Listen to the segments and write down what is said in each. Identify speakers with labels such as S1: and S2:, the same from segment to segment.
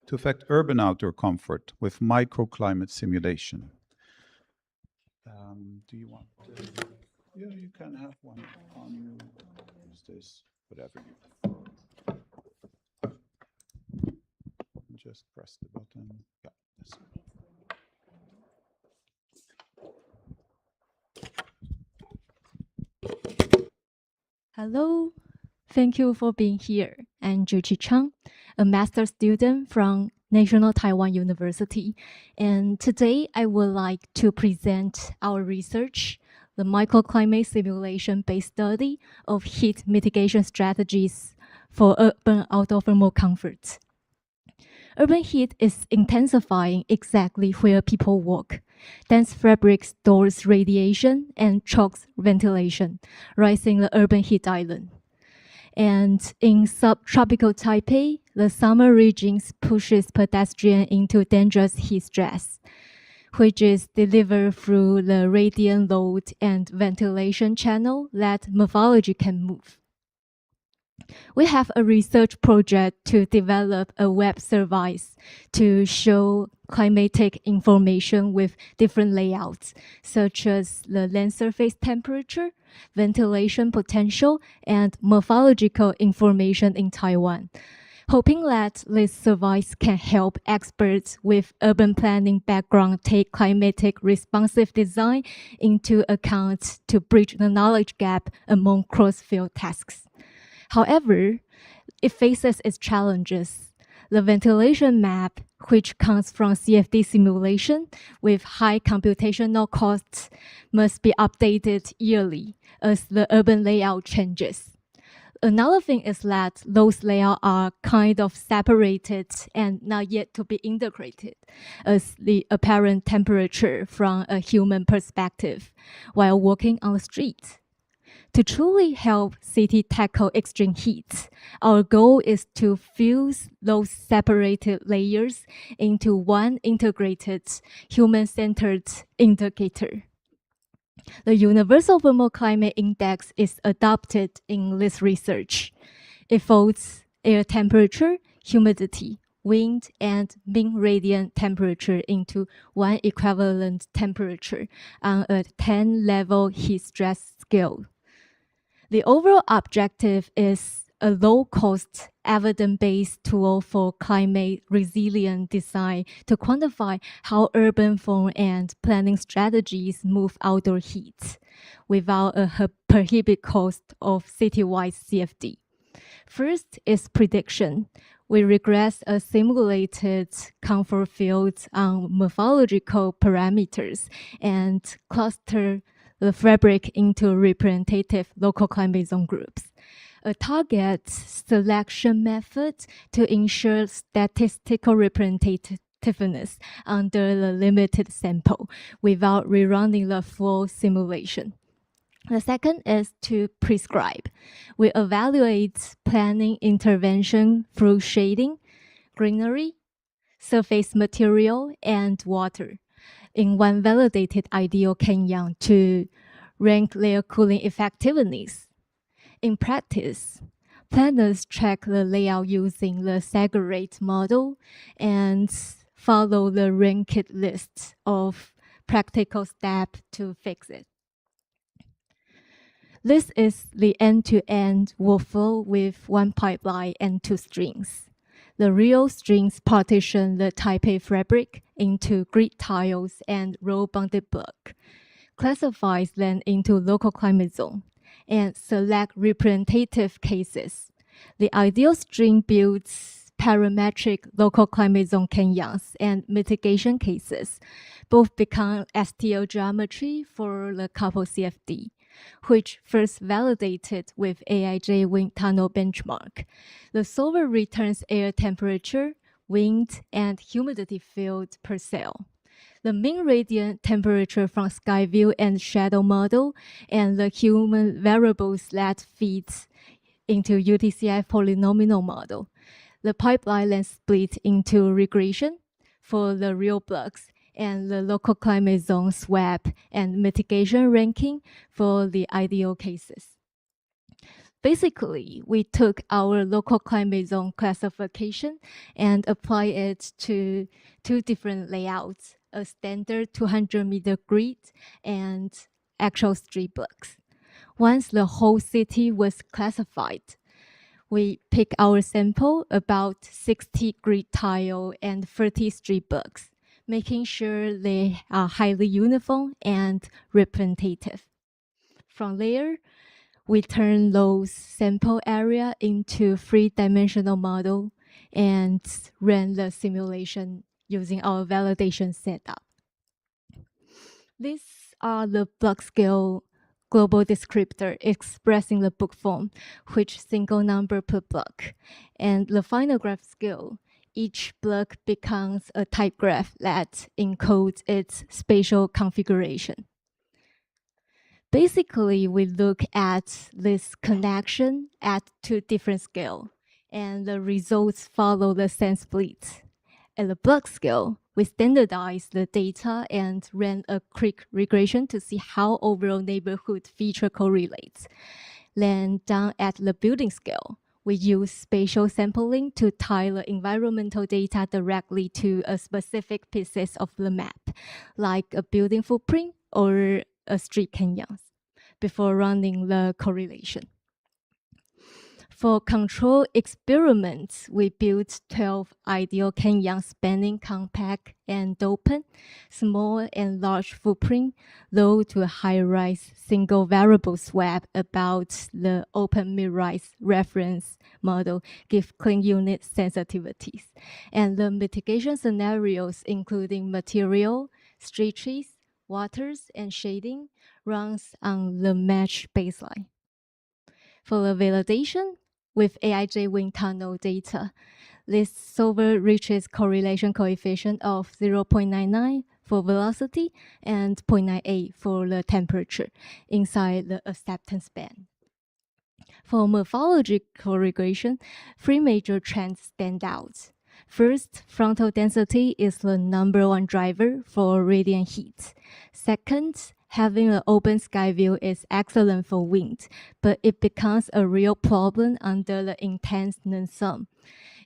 S1: to affect urban outdoor comfort with microclimate simulation. Do you want to? Yeah, you can have one on you. Use this, whatever you prefer. Just press the button. Yeah, this one.
S2: Hello, thank you for being here. I'm Yi-Chao, a master's student from National Taiwan University. And today I would like to present our research, the microclimate simulation-based study of heat mitigation strategies for urban outdoor thermal comfort. Urban heat is intensifying exactly where people walk. Dense fabric stores radiation and chokes ventilation, rising the urban heat island. And in subtropical Taipei, the summer regions pushes pedestrians into dangerous heat stress, which is delivered through the radiant load and ventilation channel that morphology can move. We have a research project to develop a web service to show climatic information with different layouts, such as the land surface temperature, ventilation potential, and morphological information in Taiwan. Hoping that this service can help experts with urban planning background take climatic responsive design into account to bridge the knowledge gap among cross-field tasks. However, it faces its challenges. The ventilation map, which comes from CFD simulation with high computational costs, must be updated yearly as the urban layout changes. Another thing is that those layouts are kind of separated and not yet to be integrated as the apparent temperature from a human perspective while walking on the street. To truly help city tackle extreme heat, our goal is to fuse those separated layers into one integrated, human-centered indicator. The Universal Thermal Climate Index is adopted in this research. It folds air temperature, humidity, wind, and mean radiant temperature into one equivalent temperature on a 10-level heat stress scale. The overall objective is a low-cost, evidence-based tool for climate resilient design to quantify how urban form and planning strategies move outdoor heat without a prohibitive cost of citywide CFD. First is prediction. We regress a simulated comfort field on morphological parameters and cluster the fabric into representative local climate zone groups. A target selection method to ensure statistical representativeness under the limited sample without rerunning the full simulation. The second is to prescribe. We evaluate planning intervention through shading, greenery, surface material, and water in one validated ideal canyon to rank their cooling effectiveness. In practice, planners track the layout using the segregate model and follow the ranked list of practical steps to fix it. This is the end-to-end workflow with one pipeline and two strings. The real strings partition the Taipei fabric into grid tiles and row-bounded block, classifies them into local climate zone, and select representative cases. The ideal string builds parametric local climate zone canyons and mitigation cases. Both become STL geometry for the couple CFD, which first validated with AIJ wind tunnel benchmark. The solver returns air temperature, wind, and humidity field per cell. The mean radiant temperature from sky view and shadow model, and the human variables that feeds into UTCI polynomial model. The pipeline then split into regression for the real blocks and the local climate zone swap and mitigation ranking for the ideal cases. Basically, we took our local climate zone classification and apply it to two different layouts, a standard 200-meter grid and actual street blocks. Once the whole city was classified, we pick our sample, about 60 grid tile and 30 street blocks, making sure they are highly uniform and representative. From there, we turn those sample area into three-dimensional model and ran the simulation using our validation setup. These are the block scale global descriptor expressing the book form, which single number per block. And the final graph scale, each block becomes a type graph that encodes its spatial configuration. Basically, we look at this connection at two different scales, and the results follow the same split. At the block scale, we standardize the data and ran a quick regression to see how overall neighborhood feature correlates. Then down at the building scale, we use spatial sampling to tie the environmental data directly to a specific pieces of the map, like a building footprint or a street canyons, before running the correlation. For control experiments, we built 12 ideal canyons spanning compact and open, small and large footprint, low to high-rise single variable swap about the open mid-rise reference model give clean unit sensitivities. And the mitigation scenarios, including material, street trees, waters, and shading, runs on the mesh baseline. For the validation, with AIJ wind tunnel data, this solver reaches correlation coefficient of 0.99 for velocity and 0.98 for the temperature inside the acceptance band. For morphological regression, three major trends stand out. First, frontal density is the #1 driver for radiant heat. Second, having an open sky view is excellent for wind, but it becomes a real problem under the intense non-sun.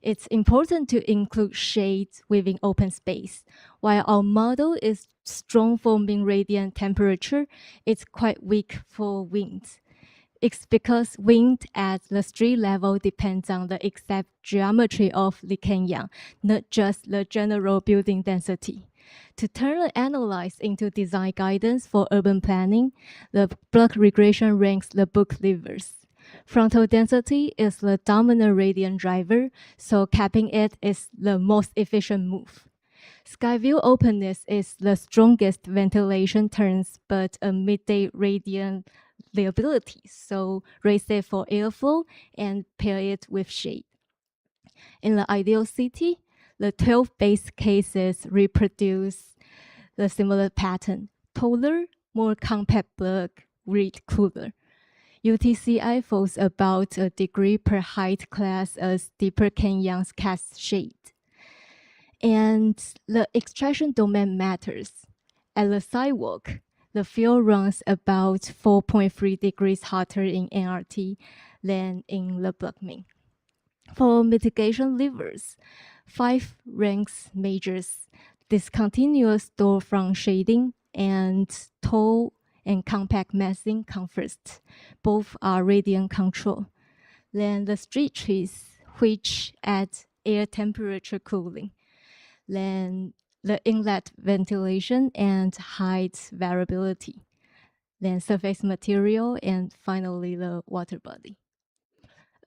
S2: It's important to include shades within open space. While our model is strong for mean radiant temperature, it's quite weak for wind. It's because wind at the street level depends on the exact geometry of the canyon, not just the general building density. To turn the analyze into design guidance for urban planning, the block regression ranks the book levers. Frontal density is the dominant radiant driver, so capping it is the most efficient move. Sky view openness is the strongest ventilation turns, but a midday radiant liability, so raise it for airflow and pair it with shade. In the ideal city, the 12 base cases reproduce the similar pattern. Taller, more compact block, read cooler. UTCI falls about a degree per height class as deeper canyons cast shade. And the extraction domain matters. At the sidewalk, the field runs about 4.3 degrees hotter in NRT than in the block mean. For mitigation levers, 5 ranks measures discontinuous storefront shading and tall and compact massing come first. Both are radiant control. Then the street trees, which add air temperature cooling. Then the inlet ventilation and height variability. Then surface material, and finally the water body.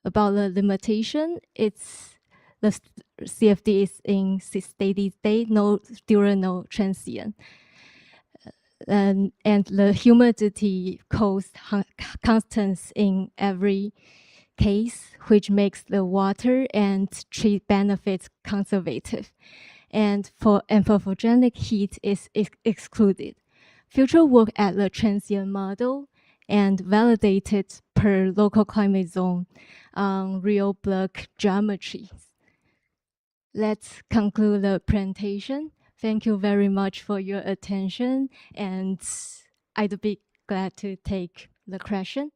S2: About the limitation, it's the CFD is in steady state, no during no transient. And the humidity causes constants in every case, which makes the water and tree benefits conservative. And for anthropogenic heat is excluded. Future work at the transient model and validated per local climate zone on real block geometries. Let's conclude the presentation. Thank you very much for your attention, and I'd be glad to take the question.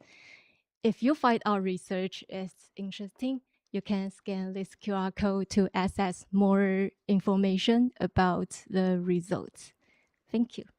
S2: if you find our research is interesting, you can scan this QR code to access more information about the results. Thank you.